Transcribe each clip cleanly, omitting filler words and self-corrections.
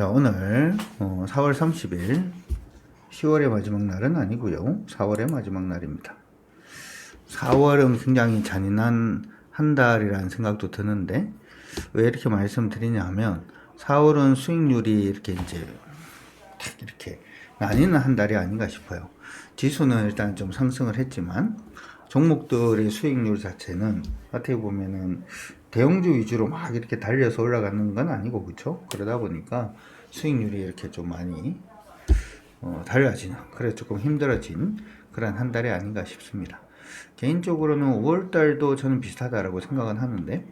자, 오늘 4월 30일 10월의 마지막 날은 아니고요. 4월의 마지막 날입니다. 4월은 굉장히 잔인한 한 달이라는 생각도 드는데 왜 이렇게 말씀드리냐 하면 4월은 수익률이 이렇게 나뉘는 한 달이 아닌가 싶어요. 지수는 일단 좀 상승을 했지만 종목들의 수익률 자체는 어떻게 보면은 대형주 위주로 막 이렇게 달려서 올라가는 건 아니고, 그렇죠? 그러다 보니까 수익률이 이렇게 좀 많이 달라지는, 그래서 조금 힘들어진 그런 한 달이 아닌가 싶습니다. 개인적으로는 5월달도 저는 비슷하다라고 생각은 하는데,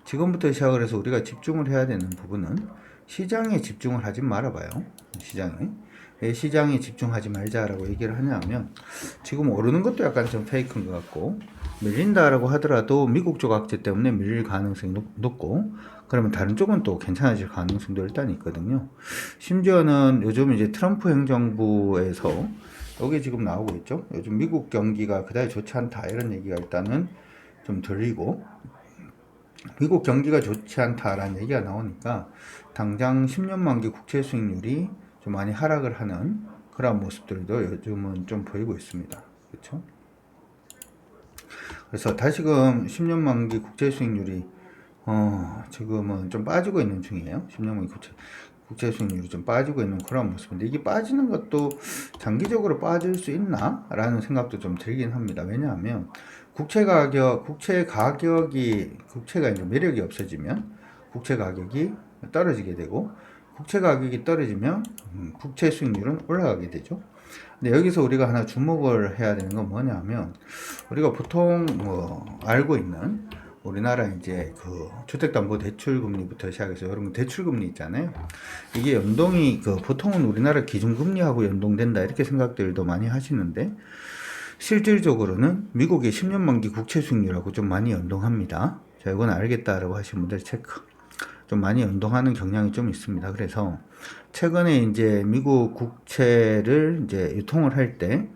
지금부터 시작을 해서 우리가 집중을 해야 되는 부분은 시장에 집중을 하지 말아봐요. 왜 시장에 집중하지 말자라고 얘기를 하냐면, 지금 오르는 것도 약간 좀 페이크인 것 같고, 밀린다라고 하더라도 미국 쪽 악재 때문에 밀릴 가능성이 높고, 그러면 다른 쪽은 또 괜찮아질 가능성도 일단 있거든요. 심지어는 요즘 이제 트럼프 행정부에서 여기 지금 나오고 있죠. 요즘 미국 경기가 그다지 좋지 않다, 이런 얘기가 일단은 좀 들리고, 미국 경기가 좋지 않다라는 얘기가 나오니까 당장 10년 만기 국채 수익률이 좀 많이 하락을 하는 그런 모습들도 요즘은 좀 보이고 있습니다. 그렇죠? 그래서 다시금 10년 만기 국채 수익률이 지금은 좀 빠지고 있는 중이에요. 10년 만기 국채 수익률이 좀 빠지고 있는 그런 모습인데, 이게 빠지는 것도 장기적으로 빠질 수 있나? 라는 생각도 좀 들긴 합니다. 왜냐하면 국채가 이제 매력이 없어지면 국채 가격이 떨어지게 되고, 국채 가격이 떨어지면 국채 수익률은 올라가게 되죠. 근데 여기서 우리가 하나 주목을 해야 되는 건 뭐냐면, 우리가 보통 알고 있는 우리나라 이제 그 주택담보대출금리부터 시작해서 여러분 대출금리 있잖아요. 이게 연동이 보통은 우리나라 기준금리하고 연동된다, 이렇게 생각들도 많이 하시는데, 실질적으로는 미국의 10년 만기 국채 수익률하고 좀 많이 연동합니다. 자, 이건 알겠다라고 하시는 분들 체크. 좀 많이 연동하는 경향이 좀 있습니다. 그래서 최근에 이제 미국 국채를 이제 유통을 할 때,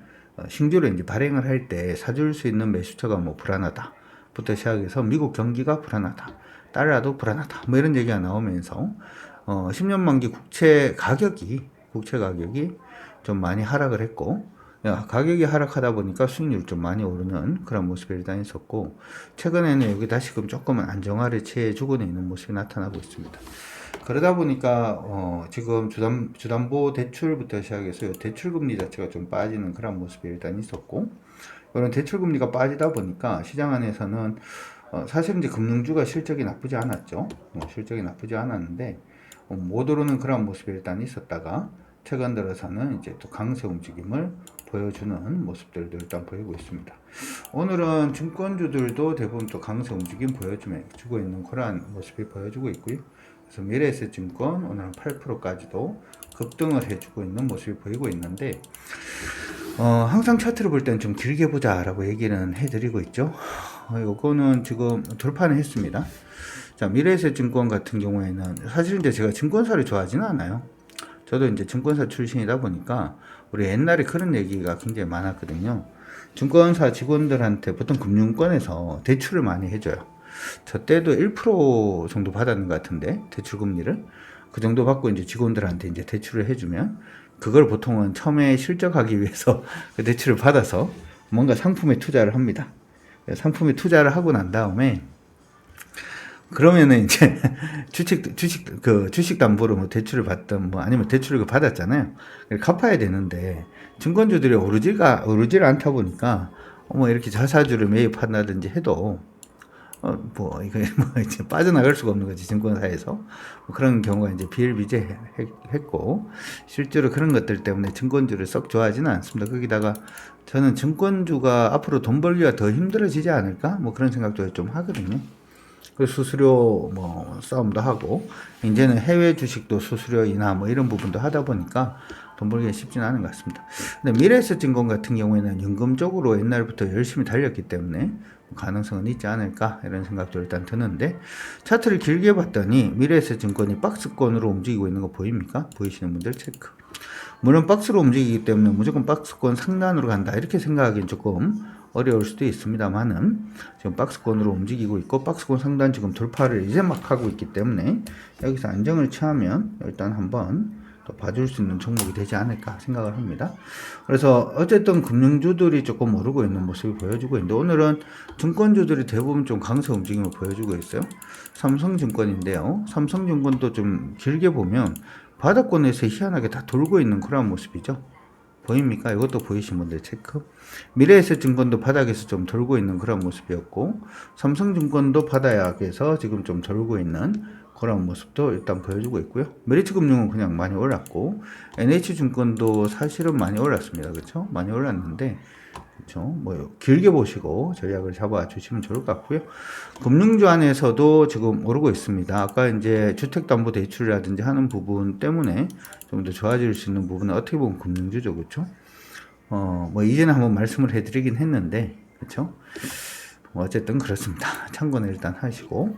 신규로 이제 발행을 할 때 사줄 수 있는 매수처가 불안하다 부터 시작해서 미국 경기가 불안하다, 달러도 불안하다, 이런 얘기가 나오면서 10년 만기 국채 가격이 좀 많이 하락을 했고, 가격이 하락하다 보니까 수익률이 좀 많이 오르는 그런 모습이 일단 있었고, 최근에는 여기 다시금 조금은 안정화를 취해주고 있는 모습이 나타나고 있습니다. 그러다 보니까 지금 주담보대출부터 시작해서 대출금리 자체가 좀 빠지는 그런 모습이 일단 있었고, 이런 대출금리가 빠지다 보니까 시장 안에서는 사실 이제 금융주가 실적이 나쁘지 않았죠. 실적이 나쁘지 않았는데 못 오르는 그런 모습이 일단 있었다가 최근 들어서는 이제 또 강세 움직임을 보여주는 모습들도 일단 보이고 있습니다. 오늘은 증권주들도 대부분 또 강세 움직임 보여주고 있는 그러한 모습이 보여주고 있고요. 그래서 미래에셋증권 오늘은 8%까지도 급등을 해주고 있는 모습이 보이고 있는데, 항상 차트를 볼 때는 좀 길게 보자 라고 얘기는 해드리고 있죠. 요거는 지금 돌파는 했습니다. 자, 미래에셋증권 같은 경우에는 사실 이제 제가 증권사를 좋아하지는 않아요. 저도 이제 증권사 출신이다 보니까 우리 옛날에 그런 얘기가 굉장히 많았거든요. 증권사 직원들한테 보통 금융권에서 대출을 많이 해줘요. 저 때도 1% 정도 받았는 것 같은데, 대출 금리를 그 정도 받고 이제 직원들한테 이제 대출을 해주면 그걸 보통은 처음에 실적하기 위해서 그 대출을 받아서 뭔가 상품에 투자를 합니다. 상품에 투자를 하고 난 다음에 그러면은 이제 주식 담보로 대출을 받든 아니면 대출을 받았잖아요. 갚아야 되는데 증권주들이 오르질 않다 보니까 이렇게 자사주를 매입한다든지 해도 이제 빠져나갈 수가 없는 거지, 증권사에서. 그런 경우가 이제 비일비재했고, 실제로 그런 것들 때문에 증권주를 썩 좋아하지는 않습니다. 거기다가 저는 증권주가 앞으로 돈 벌기가 더 힘들어지지 않을까? 그런 생각도 좀 하거든요. 그 수수료 싸움도 하고, 이제는 해외 주식도 수수료 인하 이런 부분도 하다 보니까 돈 벌기가 쉽지는 않은 것 같습니다. 근데 미래에셋증권 같은 경우에는 연금 쪽으로 옛날부터 열심히 달렸기 때문에 가능성은 있지 않을까, 이런 생각도 일단 드는데, 차트를 길게 봤더니 미래에셋증권이 박스권으로 움직이고 있는 거 보입니까? 보이시는 분들 체크. 물론 박스로 움직이기 때문에 무조건 박스권 상단으로 간다, 이렇게 생각하기는 조금 어려울 수도 있습니다만은 지금 박스권으로 움직이고 있고 박스권 상단 지금 돌파를 이제 막 하고 있기 때문에 여기서 안정을 취하면 일단 한번 또 봐줄 수 있는 종목이 되지 않을까 생각을 합니다. 그래서 어쨌든 금융주들이 조금 오르고 있는 모습을 보여주고 있는데 오늘은 증권주들이 대부분 좀 강세 움직임을 보여주고 있어요. 삼성증권인데요. 삼성증권도 좀 길게 보면 바닥권에서 희한하게 다 돌고 있는 그런 모습이죠. 보입니까? 이것도 보이신 분들 체크. 미래에셋증권도 바닥에서 좀 돌고 있는 그런 모습이었고 삼성증권도 바닥에서 지금 좀 돌고 있는 그런 모습도 일단 보여주고 있고요. 메리츠금융은 그냥 많이 올랐고 NH증권도 사실은 많이 올랐습니다. 그렇죠? 많이 올랐는데 그렇죠? 뭐 길게 보시고 전략을 잡아 주시면 좋을 것 같고요. 금융주 안에서도 지금 오르고 있습니다. 아까 이제 주택담보대출이라든지 하는 부분 때문에 좀 더 좋아질 수 있는 부분은 어떻게 보면 금융주죠, 그렇죠? 뭐 이제는 한번 말씀을 해드리긴 했는데, 그렇죠? 뭐 어쨌든 그렇습니다. 참고는 일단 하시고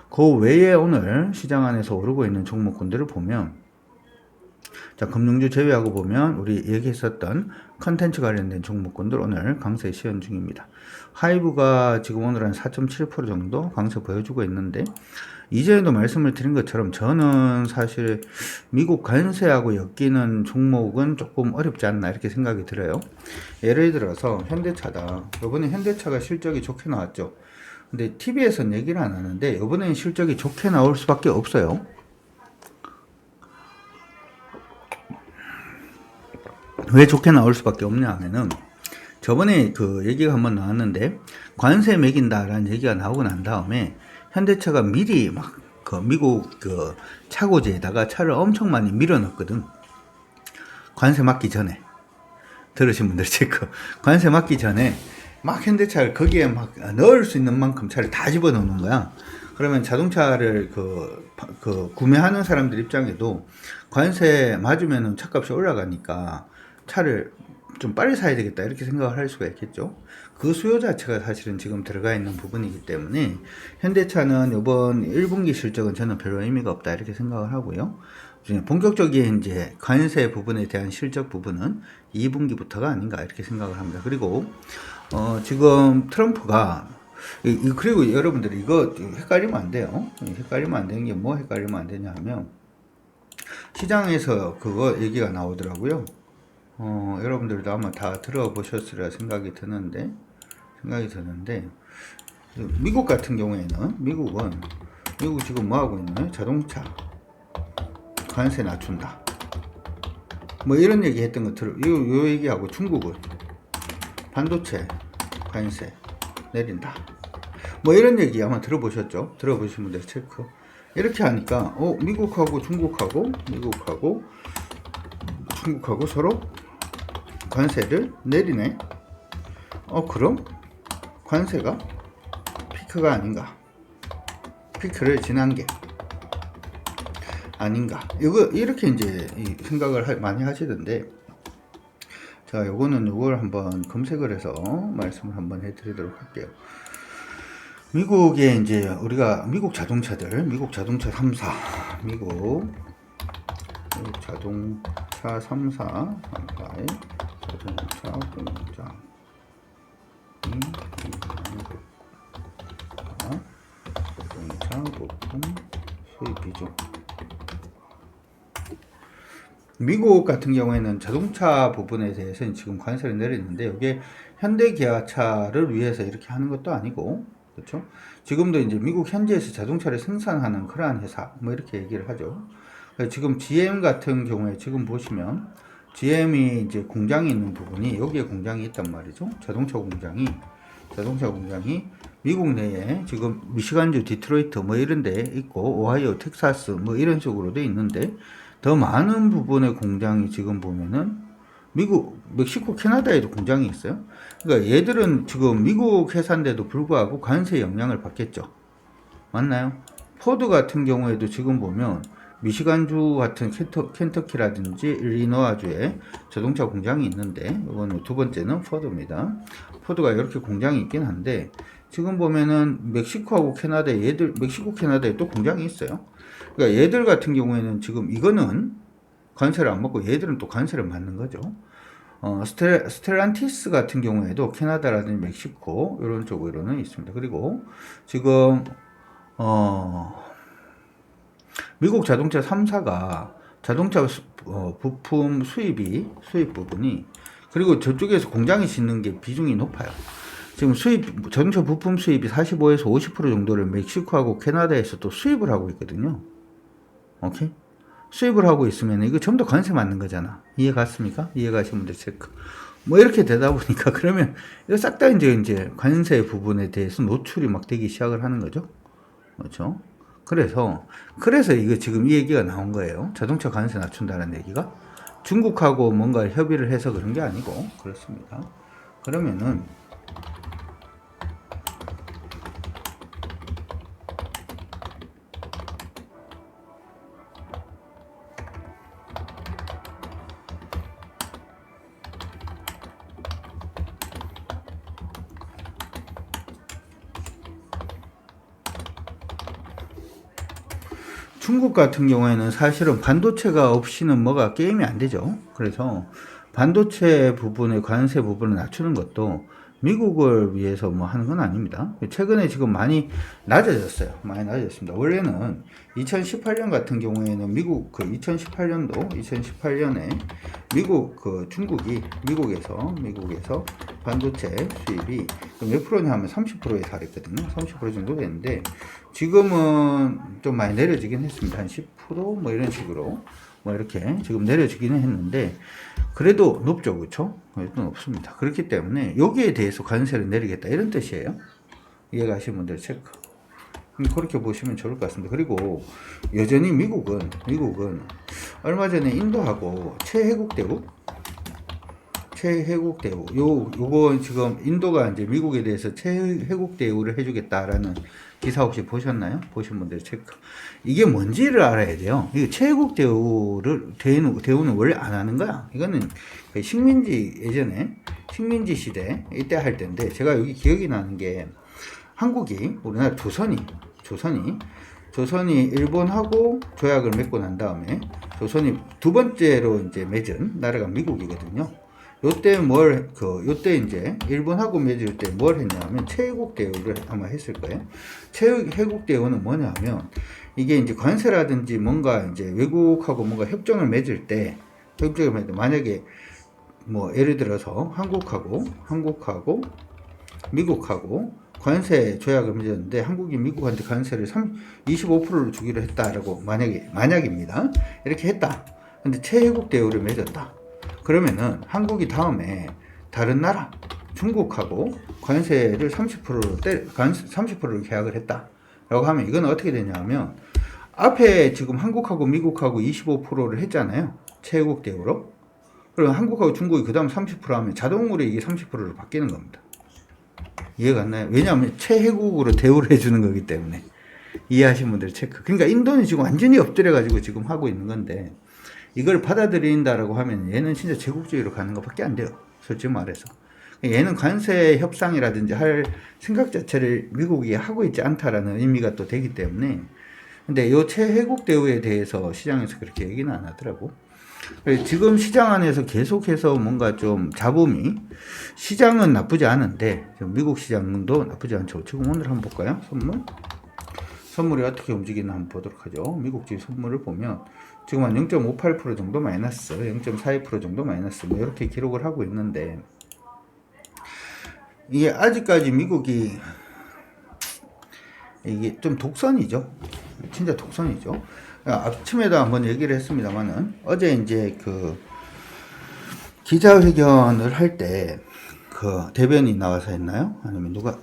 그 외에 오늘 시장 안에서 오르고 있는 종목군들을 보면 자, 금융주 제외하고 보면 우리 얘기했었던 컨텐츠 관련된 종목군들 오늘 강세 시연 중입니다. 하이브가 지금 오늘 한 4.7% 정도 강세 보여주고 있는데 이전에도 말씀을 드린 것처럼 저는 사실 미국 관세하고 엮이는 종목은 조금 어렵지 않나 이렇게 생각이 들어요. 예를 들어서 현대차다. 이번에 현대차가 실적이 좋게 나왔죠. 근데 TV에서는 얘기를 안 하는데 이번엔 실적이 좋게 나올 수밖에 없어요. 왜 좋게 나올 수밖에 없냐 하면은 저번에 그 얘기가 한번 나왔는데 관세 매긴다라는 얘기가 나오고 난 다음에 현대차가 미리 막 그 미국 그 차고지에다가 차를 엄청 많이 밀어넣었거든. 관세 맞기 전에. 들으신 분들 체크. 관세 맞기 전에 막 현대차를 거기에 막 넣을 수 있는 만큼 차를 다 집어넣는 거야. 그러면 자동차를 그 구매하는 사람들 입장에도 관세 맞으면은 차값이 올라가니까 차를 좀 빨리 사야 되겠다 이렇게 생각을 할 수가 있겠죠. 그 수요 자체가 사실은 지금 들어가 있는 부분이기 때문에 현대차는 이번 1분기 실적은 저는 별로 의미가 없다 이렇게 생각을 하고요. 본격적인 이제 관세 부분에 대한 실적 부분은 2분기부터가 아닌가 이렇게 생각을 합니다. 그리고 지금 트럼프가 그리고 여러분들이 이거 헷갈리면 안 돼요. 헷갈리면 안 되는 게 뭐 헷갈리면 안 되냐 하면 시장에서 그거 얘기가 나오더라고요. 여러분들도 아마 다 들어보셨으리라 생각이 드는데 미국 같은 경우에는 미국 지금 뭐 하고 있나요? 자동차 관세 낮춘다. 뭐 이런 얘기 했던 거 요 얘기하고 중국은 반도체 관세 내린다. 뭐 이런 얘기 아마 들어보셨죠? 들어보신 분들 체크. 이렇게 하니까 미국하고 중국하고 서로 관세를 내리네. 그럼 관세가 피크가 아닌가? 피크를 지난 게 아닌가? 이렇게 이제 생각을 많이 하시던데, 자, 요걸 한번 검색을 해서 말씀을 한번 해드리도록 할게요. 미국에 이제 우리가 미국 자동차 3사, 미국 자동차 3사, 자동차 공장, 자동차 부품 수입 비중. 미국 같은 경우에는 자동차 부분에 대해서는 지금 관세를 내렸는데 이게 현대기아차를 위해서 이렇게 하는 것도 아니고, 그렇죠? 지금도 이제 미국 현지에서 자동차를 생산하는 그러한 회사, 뭐 이렇게 얘기를 하죠. 지금 GM 같은 경우에 지금 보시면 GM이 이제 공장이 있는 부분이 여기에 공장이 있단 말이죠. 자동차 공장이 미국 내에 지금 미시간주 디트로이트 뭐 이런 데 있고 오하이오 텍사스 뭐 이런 식으로 돼 있는데 더 많은 부분의 공장이 지금 보면은 미국, 멕시코, 캐나다에도 공장이 있어요. 그러니까 얘들은 지금 미국 회사인데도 불구하고 관세 영향을 받겠죠. 맞나요? 포드 같은 경우에도 지금 보면 미시간주 같은 켄터키라든지 일리노아주에 자동차 공장이 있는데 이거는 두 번째는 포드입니다. 포드가 이렇게 공장이 있긴 한데 지금 보면은 멕시코하고 멕시코 캐나다에 또 공장이 있어요. 그러니까 얘들 같은 경우에는 지금 이거는 관세를 안 받고 얘들은 또 관세를 받는 거죠. 스텔란티스 같은 경우에도 캐나다라든지 멕시코 이런 쪽으로는 있습니다. 그리고 지금 미국 자동차 3사가 자동차 부품 수입 부분이 그리고 저쪽에서 공장이 짓는 게 비중이 높아요. 지금 자동차 부품 수입이 45에서 50% 정도를 멕시코하고 캐나다에서 또 수입을 하고 있거든요. 오케이? 수입을 하고 있으면 이거 전부 다 관세 맞는 거잖아. 이해 갔습니까? 이해 가신 분들 체크. 뭐 이렇게 되다 보니까 그러면 이거 싹 다 이제 관세 부분에 대해서 노출이 막 되기 시작을 하는 거죠. 그렇죠? 그래서 이거 지금 이 얘기가 나온 거예요. 자동차 관세 낮춘다는 얘기가 중국하고 뭔가 협의를 해서 그런 게 아니고 그렇습니다. 그러면은 중국 같은 경우에는 사실은 반도체가 없이는 뭐가 게임이 안 되죠. 그래서 반도체 부분의 관세 부분을 낮추는 것도 미국을 위해서 뭐 하는 건 아닙니다. 최근에 지금 많이 낮아졌어요. 많이 낮아졌습니다. 원래는 2018년 같은 경우에는 미국 2018년에 미국 중국이 미국에서 반도체 수입이 몇 프로냐 하면 30%에 달했거든요. 30% 정도 됐는데 지금은 좀 많이 내려지긴 했습니다. 한 10% 이런 식으로 이렇게 지금 내려지기는 했는데 그래도 높죠, 그렇죠? 그래도 높습니다. 그렇기 때문에 여기에 대해서 관세를 내리겠다 이런 뜻이에요. 이해가시는 분들 체크. 그렇게 보시면 좋을 것 같습니다. 그리고 여전히 미국은 얼마 전에 인도하고 최혜국 대우 요거 지금 인도가 이제 미국에 대해서 최혜국 대우를 해주겠다라는 기사 혹시 보셨나요? 보신 분들 체크. 이게 뭔지를 알아야 돼요. 이게 최혜국 대우는 원래 안 하는 거야. 이거는 예전에 식민지 시대 이때 할 때인데 제가 여기 기억이 나는 게 우리나라 조선이 일본하고 조약을 맺고 난 다음에 조선이 두 번째로 이제 맺은 나라가 미국이거든요. 요때 이제 일본하고 맺을 때 뭘 했냐면 최혜국 대우를 아마 했을 거예요. 최혜국 대우는 뭐냐면 이게 이제 관세라든지 뭔가 이제 외국하고 뭔가 협정을 맺을 때 만약에 뭐 예를 들어서 한국하고 미국하고 관세 조약을 맺었는데 한국이 미국한테 관세를 25%를 주기로 했다라고 만약입니다. 이렇게 했다. 근데 최혜국 대우를 맺었다. 그러면은 한국이 다음에 다른 나라 중국하고 관세를 30%를 계약을 했다라고 하면 이건 어떻게 되냐면 앞에 지금 한국하고 미국하고 25%를 했잖아요. 최혜국 대우로. 그럼 한국하고 중국이 그 다음 30% 하면 자동으로 이게 30%로 바뀌는 겁니다. 이해가 안 나요? 왜냐하면 최혜국으로 대우를 해주는 거기 때문에. 이해하신 분들 체크. 그러니까 인도는 지금 완전히 엎드려가지고 지금 하고 있는 건데 이걸 받아들인다라고 하면 얘는 진짜 제국주의로 가는 것밖에 안 돼요. 솔직히 말해서. 얘는 관세 협상이라든지 할 생각 자체를 미국이 하고 있지 않다라는 의미가 또 되기 때문에. 근데 요 최혜국 대우에 대해서 시장에서 그렇게 얘기는 안 하더라고. 지금 시장 안에서 계속해서 뭔가 좀 잡음이 시장은 나쁘지 않은데 미국 시장도 나쁘지 않죠. 지금 오늘 한번 볼까요? 선물이 어떻게 움직이나 한번 보도록 하죠. 미국지 선물을 보면 지금 한 0.58% 정도 마이너스, 0.42% 정도 마이너스 뭐 이렇게 기록을 하고 있는데 이게 아직까지 미국이 이게 좀 독선이죠. 진짜 독선이죠. 아침에도 한번 얘기를 했습니다만은 어제 이제 기자회견을 할 때 대변인이 나와서 했나요? 아니면 누가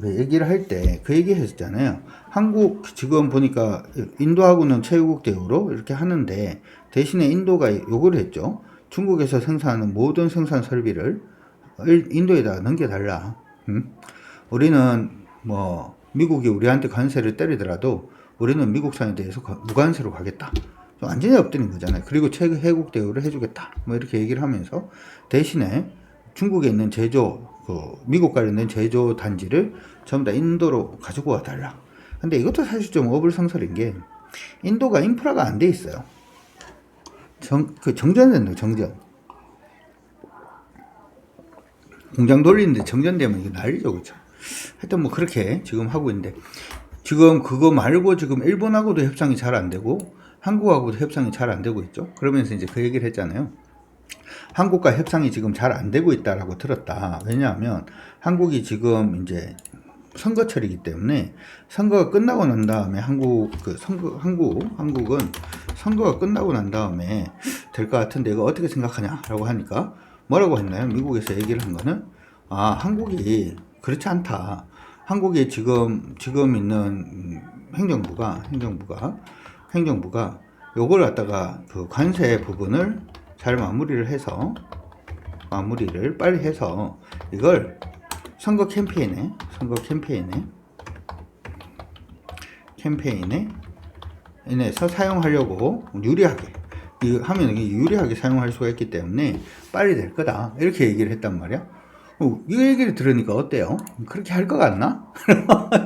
얘기를 할 때 그 얘기 했었잖아요. 한국 지금 보니까 인도하고는 최혜국 대우로 이렇게 하는데 대신에 인도가 요구를 했죠. 중국에서 생산하는 모든 생산 설비를 인도에다 넘겨달라. 우리는 뭐 미국이 우리한테 관세를 때리더라도 우리는 미국산에 대해서 무관세로 가겠다. 완전히 엎드린 거잖아요. 그리고 최혜국 대우를 해주겠다. 뭐 이렇게 얘기를 하면서 대신에 중국에 있는 미국 관련된 제조 단지를 전부 다 인도로 가지고 와달라. 근데 이것도 사실 좀 어불성설인 게 인도가 인프라가 안 돼 있어요. 정전된다, 정전. 공장 돌리는데 정전되면 이게 난리죠, 그렇죠? 하여튼 뭐 그렇게 지금 하고 있는데, 지금 그거 말고 지금 일본하고도 협상이 잘 안 되고 한국하고도 협상이 잘 안 되고 있죠. 그러면서 이제 그 얘기를 했잖아요. 한국과 협상이 지금 잘 안 되고 있다라고 들었다. 왜냐하면 한국이 지금 이제 선거철이기 때문에 선거가 끝나고 난 다음에 한국은 선거가 끝나고 난 다음에 될 것 같은데 이거 어떻게 생각하냐라고 하니까 뭐라고 했나요? 미국에서 얘기를 한 거는 한국이 그렇지 않다. 한국이 지금 있는 행정부가 요걸 갖다가 그 관세 부분을 잘 마무리를 빨리 해서 이걸 선거 캠페인에서 사용하려고 유리하게 유리하게 사용할 수가 있기 때문에 빨리 될 거다 이렇게 얘기를 했단 말이야. 이 얘기를 들으니까 어때요? 그렇게 할 것 같나?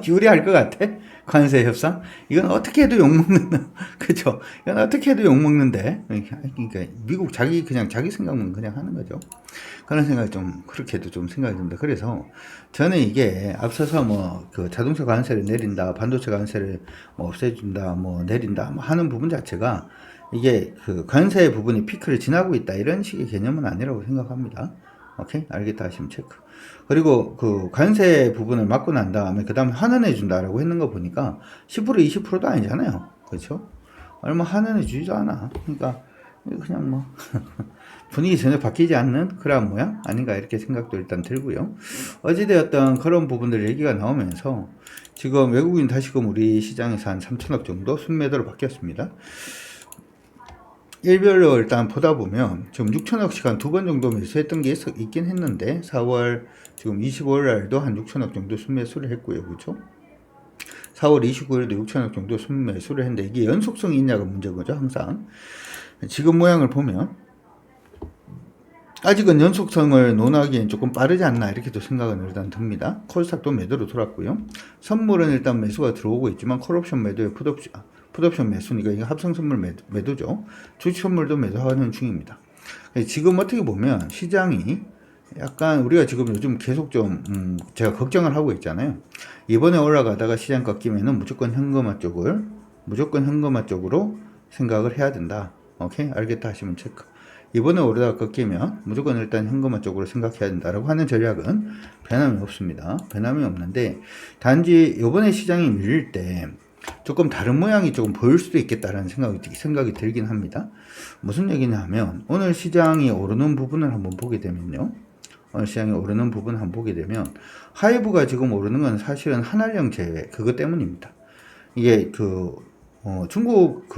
유리할 것 같아? 관세 협상? 이건 어떻게 해도 욕먹는, 그쵸? 이건 어떻게 해도 욕먹는데. 그러니까, 미국 자기 생각만 그냥 하는 거죠. 그런 생각이 그렇게 해도 좀 생각이 듭니다. 그래서, 저는 이게 앞서서 자동차 관세를 내린다, 반도체 관세를 없애준다, 내린다, 하는 부분 자체가, 이게 그 관세 부분이 피크를 지나고 있다, 이런 식의 개념은 아니라고 생각합니다. 오케이? 알겠다 하시면 체크. 그리고 그 관세 부분을 막고 난 다음에 그 다음에 환원해 준다라고 했는 거 보니까 10% 20%도 아니잖아요. 그렇죠? 얼마 환원해 주지도 않아. 그러니까 그냥 분위기 전혀 바뀌지 않는 그런 모양 아닌가 이렇게 생각도 일단 들고요. 어찌되었던 그런 부분들 얘기가 나오면서 지금 외국인 다시금 우리 시장에서 한 3천억 정도 순매도로 바뀌었습니다. 일별로 일단 보다 보면 지금 6천억씩 한 두 번 정도 매수했던 게 있긴 했는데 4월 지금 25일 날도 한 6천억 정도 순매수를 했고요. 그렇죠? 4월 29일도 6천억 정도 순매수를 했는데 이게 연속성이 있냐가 문제인 거죠. 항상 지금 모양을 보면 아직은 연속성을 논하기엔 조금 빠르지 않나 이렇게도 생각은 일단 듭니다. 콜스탁도 매도로 돌았고요. 선물은 일단 매수가 들어오고 있지만 콜옵션 매도에 풋옵션 매수니까 이게 합성 선물 매도죠. 주식 선물도 매도하는 중입니다. 지금 어떻게 보면 시장이 약간 우리가 지금 요즘 계속 제가 걱정을 하고 있잖아요. 이번에 올라가다가 시장 꺾이면은 무조건 현금화 쪽으로 생각을 해야 된다. 오케이? 알겠다 하시면 체크. 이번에 오르다가 꺾이면 무조건 일단 현금화 쪽으로 생각해야 된다라고 하는 전략은 변함이 없습니다. 변함이 없는데 단지 이번에 시장이 밀릴 때 조금 다른 모양이 조금 보일 수도 있겠다라는 생각이 들긴 합니다. 무슨 얘기냐 하면 오늘 시장이 오르는 부분을 한번 보게 되면요. 하이브가 지금 오르는 건 사실은 한알령 제외 그것 때문입니다. 이게 중국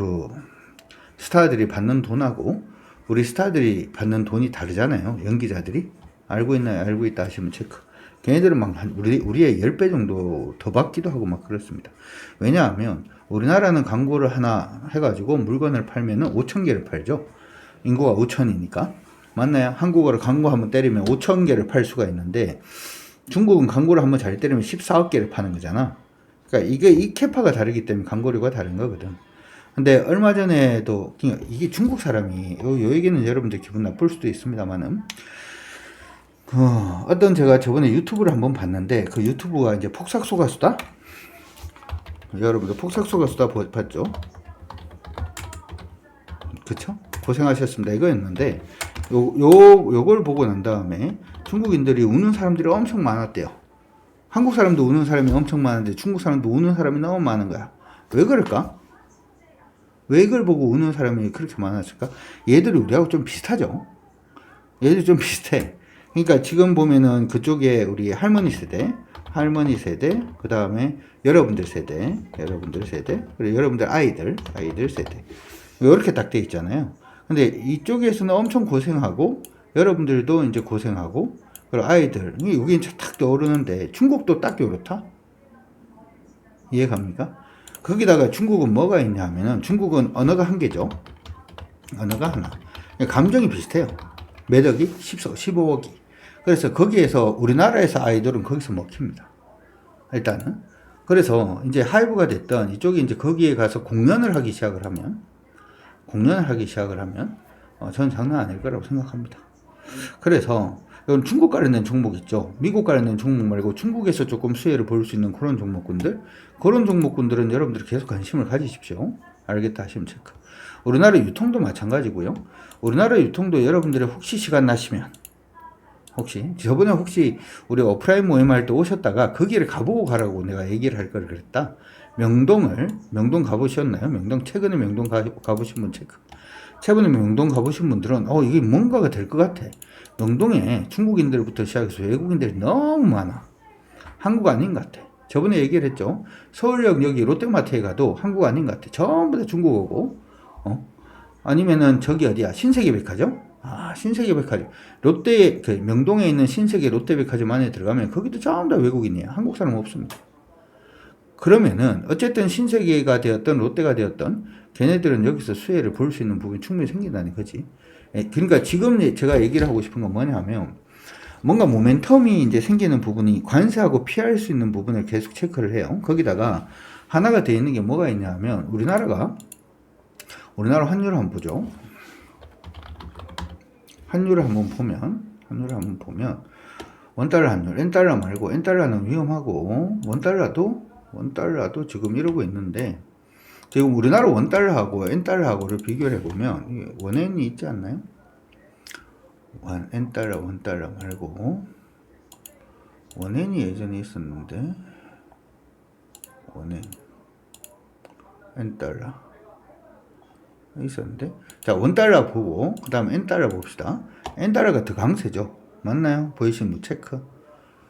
스타들이 받는 돈하고 우리 스타들이 받는 돈이 다르잖아요. 연기자들이. 알고 있다 하시면 체크. 걔네들은 우리의 10배 정도 더 받기도 하고 그렇습니다. 왜냐하면 우리나라는 광고를 하나 해가지고 물건을 팔면은 5,000개를 팔죠. 인구가 5,000이니까. 맞나요? 한국어로 광고 한번 때리면 5,000개를 팔 수가 있는데 중국은 광고를 한번 잘 때리면 14억 개를 파는 거잖아. 그러니까 이 캐파가 다르기 때문에 광고료가 다른 거거든. 근데 얼마 전에도 이게 중국 사람이 요 얘기는 여러분들 기분 나쁠 수도 있습니다만은 어떤 제가 저번에 유튜브를 한번 봤는데 그 유튜브가 이제 폭삭소가수다? 여러분들 폭삭소가수다 봤죠? 그쵸? 고생하셨습니다. 이거였는데 요걸 보고 난 다음에 중국인들이 우는 사람들이 엄청 많았대요. 한국 사람도 우는 사람이 엄청 많은데 중국 사람도 우는 사람이 너무 많은 거야. 왜 그럴까? 왜 이걸 보고 우는 사람이 그렇게 많았을까? 얘들이 우리하고 좀 비슷하죠? 얘들이 좀 비슷해. 그러니까 지금 보면은 그쪽에 우리 할머니 세대, 그 다음에 여러분들 세대, 그리고 여러분들 아이들 세대. 이렇게 딱 돼 있잖아요. 근데 이쪽에서는 엄청 고생하고, 여러분들도 이제 고생하고, 그리고 아이들, 여기 이제 딱 떠오르는데, 중국도 딱 요렇다? 이해갑니까? 거기다가 중국은 뭐가 있냐 하면은, 중국은 언어가 한 개죠. 언어가 하나. 감정이 비슷해요. 매덕이 15억이. 그래서 거기에서 우리나라에서 아이돌은 거기서 먹힙니다. 일단은. 그래서 이제 하이브가 됐던 이쪽이 이제 거기에 가서 공연을 하기 시작을 하면 저는 장난 아닐 거라고 생각합니다. 그래서 이건 중국 관련된 종목 있죠. 미국 관련된 종목 말고 중국에서 조금 수혜를 볼 수 있는 그런 종목군들, 그런 종목군들은 여러분들이 계속 관심을 가지십시오. 알겠다 하시면 체크. 우리나라 유통도 마찬가지고요. 우리나라 유통도 여러분들이 혹시 시간 나시면, 혹시 저번에 혹시 우리 오프라인 모임할 때 오셨다가 거기를 가보고 가라고 내가 얘기를 할 걸 그랬다. 명동 가보셨나요? 최근에 명동 가보신 분 체크. 최근에 명동 가보신 분들은 이게 뭔가가 될 것 같아. 명동에 중국인들부터 시작해서 외국인들이 너무 많아. 한국 아닌 것 같아. 저번에 얘기를 했죠. 서울역 여기 롯데마트에 가도 한국 아닌 것 같아. 전부 다 중국어고. 아니면은 저기 어디야? 신세계백화점? 신세계백화점. 명동에 있는 신세계 롯데백화점 안에 들어가면 거기도 전부 다 외국인이에요. 한국 사람 없습니다. 그러면은 어쨌든 신세계가 되었던 롯데가 되었던 걔네들은 여기서 수혜를 볼 수 있는 부분이 충분히 생긴다는 거지. 그러니까 지금 제가 얘기를 하고 싶은 건 뭐냐면 뭔가 모멘텀이 이제 생기는 부분이 관세하고 피할 수 있는 부분을 계속 체크를 해요. 거기다가 하나가 되어 있는 게 뭐가 있냐 하면 우리나라 환율을 한번 보죠. 환율을 한번 보면 원달러 환율, N달러 말고 N달러는 위험하고 원달러도 지금 이러고 있는데 지금 우리나라 원달러하고 N달러하고를 비교를 해보면 원엔이 있지 않나요? N달러 원달러 말고 원엔이 예전에 있었는데 원엔 N달러 있었는데 자 원달러 보고 그 다음 N달러 봅시다. N달러가 더 강세죠. 맞나요? 보이시는 분 체크.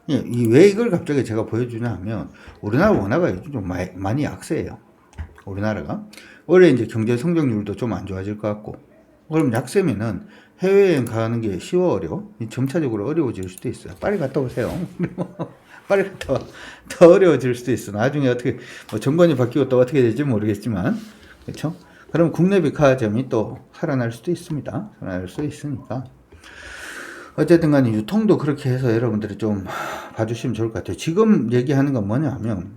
왜 이걸 갑자기 제가 보여주냐 하면 우리나라 원화가 요즘 좀 많이 약세예요. 우리나라가 올해 이제 경제 성장률도 좀 안 좋아질 것 같고 그럼 약세면은 해외여행 가는 게 쉬워 어려워? 점차적으로 어려워질 수도 있어요. 빨리 갔다 오세요. 빨리 갔다 와. 더 어려워질 수도 있어. 나중에 어떻게 정권이 바뀌고 또 어떻게 될지 모르겠지만 그렇죠? 그럼 국내 백화점이 또 살아날 수도 있습니다. 살아날 수 있으니까 어쨌든 간에 유통도 그렇게 해서 여러분들이 좀 봐주시면 좋을 것 같아요. 지금 얘기하는 건 뭐냐 하면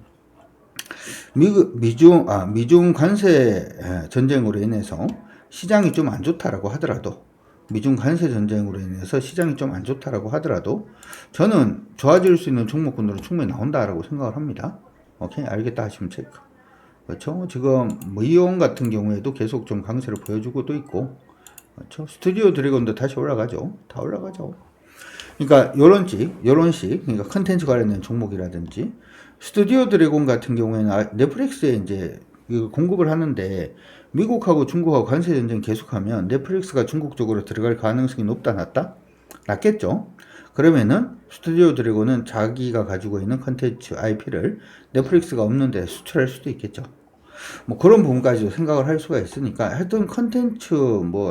미중 관세 전쟁으로 인해서 시장이 좀 안 좋다라고 하더라도 미중 관세 전쟁으로 인해서 시장이 좀 안 좋다라고 하더라도 저는 좋아질 수 있는 종목군들은 충분히 나온다라고 생각을 합니다. 오케이, 알겠다 하시면 체크. 그렇죠? 지금 이온 같은 경우에도 계속 좀 강세를 보여주고도 있고, 그렇죠? 스튜디오 드래곤도 다시 올라가죠. 다 올라가죠. 그러니까 그러니까 컨텐츠 관련된 종목이라든지 스튜디오 드래곤 같은 경우에는 넷플릭스에 이제 공급을 하는데 미국하고 중국하고 관세 전쟁 계속하면 넷플릭스가 중국 쪽으로 들어갈 가능성이 높다 낮다? 낮겠죠. 그러면은 스튜디오 드래곤은 자기가 가지고 있는 컨텐츠 IP를 넷플릭스가 없는데 수출할 수도 있겠죠. 그런 부분까지도 생각을 할 수가 있으니까 하여튼 컨텐츠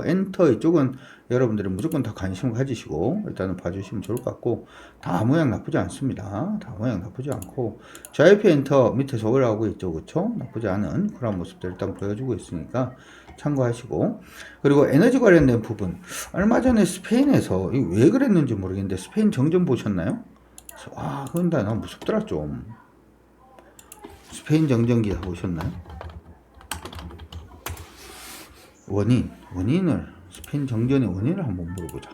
엔터 이쪽은 여러분들이 무조건 다 관심 가지시고 일단은 봐주시면 좋을 것 같고 다 모양 나쁘지 않습니다. 다 모양 나쁘지 않고 JYP 엔터 밑에서 올라오고 있죠. 그쵸? 나쁘지 않은 그런 모습들 일단 보여주고 있으니까 참고하시고 그리고 에너지 관련된 부분 얼마 전에 스페인에서 왜 그랬는지 모르겠는데 스페인 정전 보셨나요? 그건 다 너무 무섭더라 좀. 스페인 정전기 보셨나요? 스페인 정전의 원인을 한번 물어보자.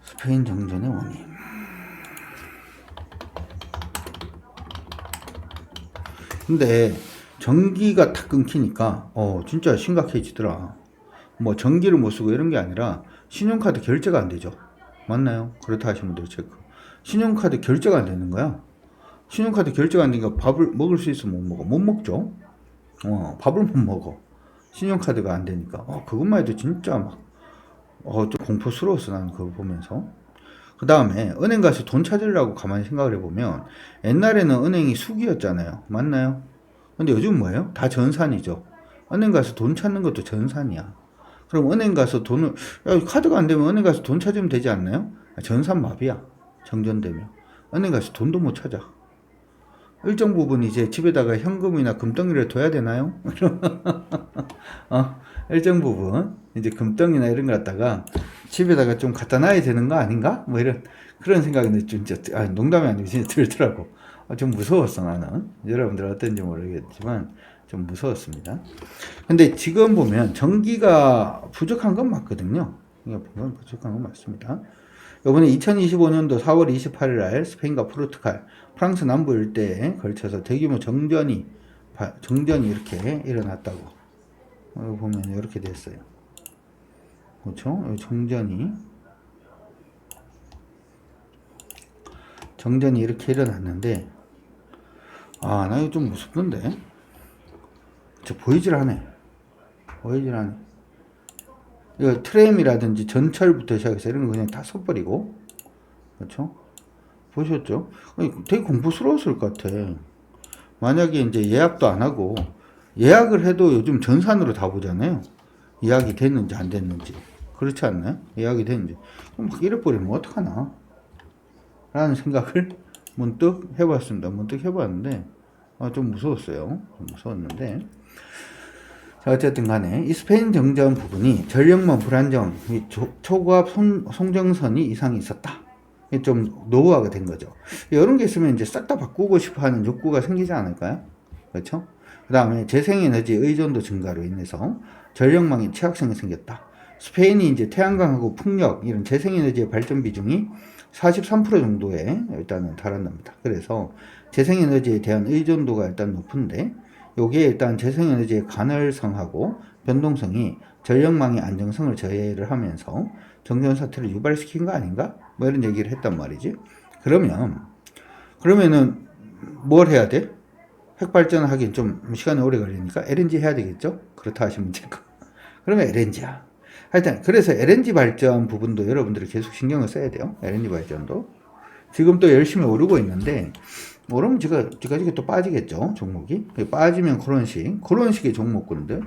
스페인 정전의 원인. 근데 전기가 탁 끊기니까 진짜 심각해지더라. 전기를 못 쓰고 이런 게 아니라 신용카드 결제가 안 되죠. 맞나요? 그렇다 하시는 분들 체크. 신용카드 결제가 안 되는 거야. 신용카드 결제가 안 되니까 밥을 먹을 수 있으면 못 먹어. 못 먹죠. 밥을 못 먹어. 신용카드가 안 되니까. 그것만 해도 진짜 좀 공포스러웠어, 나는 그걸 보면서. 그 다음에 은행 가서 돈 찾으려고 가만히 생각을 해보면 옛날에는 은행이 수기였잖아요. 맞나요? 근데 요즘 뭐예요? 다 전산이죠. 은행 가서 돈 찾는 것도 전산이야. 그럼 은행 가서 카드가 안 되면 은행 가서 돈 찾으면 되지 않나요? 전산 마비야. 정전되면. 은행 가서 돈도 못 찾아. 일정 부분 이제 집에다가 현금이나 금덩이를 둬야 되나요? 일정 부분 이제 금덩이나 이런 거 갖다가 집에다가 좀 갖다 놔야 되는 거 아닌가? 그런 생각이 진짜 농담이 아니고 진짜 들더라고. 좀 무서웠어 나는. 여러분들 어떤지 모르겠지만 좀 무서웠습니다. 근데 지금 보면 전기가 부족한 건 맞거든요. 싱가포르는 부족한 건 맞습니다. 이번에 2025년도 4월 28일 날 스페인과 포르투갈, 프랑스 남부 일대에 걸쳐서 대규모 정전이 이렇게 일어났다고 보면 이렇게 됐어요. 그렇죠? 정전이 이렇게 일어났는데, 나 이거 좀 무섭던데? 보이질 않네. 이거 트램이라든지 전철부터 시작해서 이런 거 그냥 다 써버리고, 그렇죠? 보셨죠? 되게 공부스러웠을 것 같아. 만약에 이제 예약도 안 하고, 예약을 해도 요즘 전산으로 다 보잖아요. 예약이 됐는지 안 됐는지. 그렇지 않나요? 예약이 됐는지. 그럼 막 이래버리면 어떡하나? 라는 생각을 문득 해봤는데, 좀 무서웠어요. 좀 무서웠는데. 자, 어쨌든 간에, 이 스페인 정전 부분이 전력망 불안정, 초고압 송정선이 이상이 있었다. 좀 노후화가 된 거죠. 이런 게 있으면 이제 싹 다 바꾸고 싶어 하는 욕구가 생기지 않을까요? 그렇죠? 그 다음에 재생에너지 의존도 증가로 인해서 전력망에 취약성이 생겼다. 스페인이 이제 태양광하고 풍력, 이런 재생에너지의 발전 비중이 43% 정도에 일단은 달한답니다. 그래서 재생에너지에 대한 의존도가 일단 높은데, 요게 일단 재생에너지의 간헐성하고 변동성이 전력망의 안정성을 저해를 하면서 정전 사태를 유발시킨 거 아닌가? 뭐 이런 얘기를 했단 말이지. 그러면은 뭘 해야 돼? 핵발전을 하긴 좀 시간이 오래 걸리니까 LNG 해야 되겠죠? 그렇다 하시면 되고. 그러면 LNG야. 하여튼 그래서 LNG 발전 부분도 여러분들이 계속 신경을 써야 돼요. LNG 발전도. 지금 또 열심히 오르고 있는데, 오르면 제가 또 빠지겠죠, 종목이. 빠지면 그런 식의 종목군들.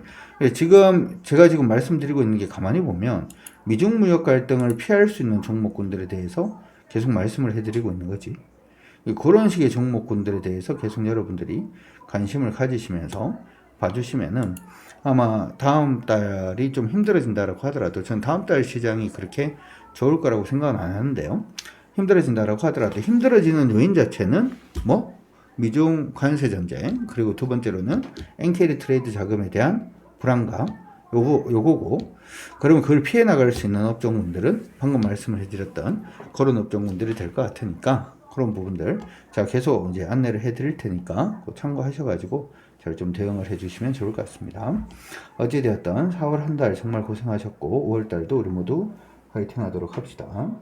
제가 지금 말씀드리고 있는 게 가만히 보면 미중 무역 갈등을 피할 수 있는 종목군들에 대해서 계속 말씀을 해드리고 있는 거지. 그런 식의 종목군들에 대해서 계속 여러분들이 관심을 가지시면서 봐주시면은 아마 다음 달이 좀 힘들어진다라고 하더라도, 전 다음 달 시장이 그렇게 좋을 거라고 생각은 안 하는데요. 힘들어진다라고 하더라도 힘들어지는 요인 자체는 미중 관세 전쟁, 그리고 두 번째로는 엔캐리 트레이드 자금에 대한 불안감, 요거고, 그러면 그걸 피해 나갈 수 있는 업종군들은 방금 말씀을 해드렸던 그런 업종군들이 될 것 같으니까, 그런 부분들 제가 계속 이제 안내를 해드릴 테니까 참고하셔가지고 잘 좀 대응을 해주시면 좋을 것 같습니다. 어찌되었든 4월 한 달 정말 고생하셨고, 5월 달도 우리 모두 화이팅 하도록 합시다.